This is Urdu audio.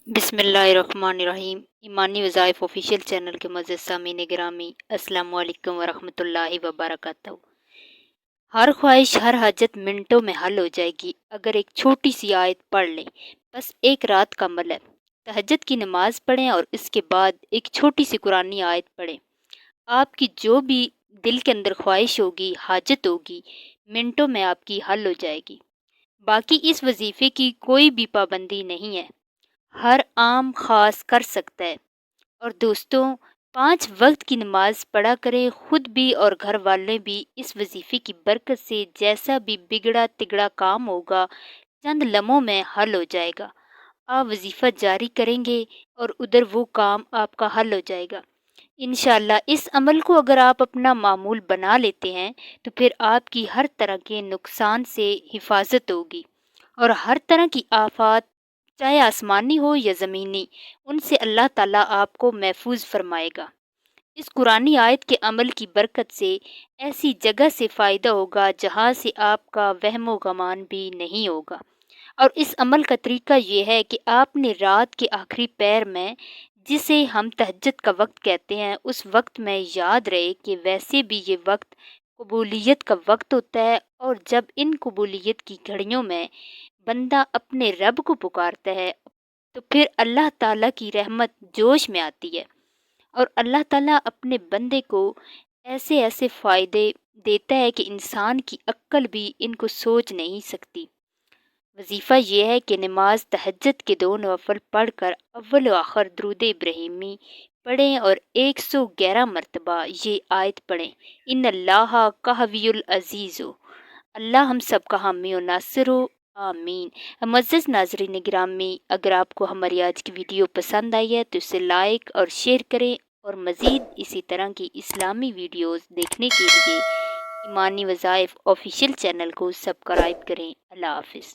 بسم اللہ الرحمن الرحیم۔ ایمانی وظائف آفیشیل چینل کے معزز سامعین گرامی، السلام علیکم ورحمۃ اللہ وبرکاتہ۔ ہر خواہش، ہر حاجت منٹوں میں حل ہو جائے گی اگر ایک چھوٹی سی آیت پڑھ لیں۔ بس ایک رات کا عمل ہے۔ تہجد کی نماز پڑھیں اور اس کے بعد ایک چھوٹی سی قرآنی آیت پڑھیں۔ آپ کی جو بھی دل کے اندر خواہش ہوگی، حاجت ہوگی، منٹوں میں آپ کی حل ہو جائے گی۔ باقی اس وظیفے کی کوئی بھی پابندی نہیں ہے، ہر عام خاص کر سکتا ہے۔ اور دوستوں، 5 وقت کی نماز پڑھا کریں، خود بھی اور گھر والے بھی۔ اس وظیفے کی برکت سے جیسا بھی بگڑا تگڑا کام ہوگا چند لمحوں میں حل ہو جائے گا۔ آپ وظیفہ جاری کریں گے اور ادھر وہ کام آپ کا حل ہو جائے گا انشاءاللہ۔ اس عمل کو اگر آپ اپنا معمول بنا لیتے ہیں تو پھر آپ کی ہر طرح کے نقصان سے حفاظت ہوگی اور ہر طرح کی آفات، چاہے آسمانی ہو یا زمینی، ان سے اللہ تعالیٰ آپ کو محفوظ فرمائے گا۔ اس قرآنی آیت کے عمل کی برکت سے ایسی جگہ سے فائدہ ہوگا جہاں سے آپ کا وہم و گمان بھی نہیں ہوگا۔ اور اس عمل کا طریقہ یہ ہے کہ آپ نے رات کے آخری پہر میں، جسے ہم تہجد کا وقت کہتے ہیں، اس وقت میں یاد رہے کہ ویسے بھی یہ وقت قبولیت کا وقت ہوتا ہے، اور جب ان قبولیت کی گھڑیوں میں بندہ اپنے رب کو پکارتا ہے تو پھر اللہ تعالیٰ کی رحمت جوش میں آتی ہے، اور اللہ تعالیٰ اپنے بندے کو ایسے ایسے فائدے دیتا ہے کہ انسان کی عقل بھی ان کو سوچ نہیں سکتی۔ وظیفہ یہ ہے کہ نماز تہجد کے 2 نوافل پڑھ کر اول و آخر درود ابراہیمی پڑھیں اور 111 مرتبہ یہ آیت پڑھیں، ان اللہ قوی العزیز ہو، اللہ ہم سب کا حامی و ناصر ہو، آمین۔ معزز ناظرین گرامی، اگر آپ کو ہماری آج کی ویڈیو پسند آئی ہے تو اسے لائک اور شیئر کریں، اور مزید اسی طرح کی اسلامی ویڈیوز دیکھنے کے لیے ایمانی وظائف آفیشیل چینل کو سبسکرائب کریں۔ اللہ حافظ۔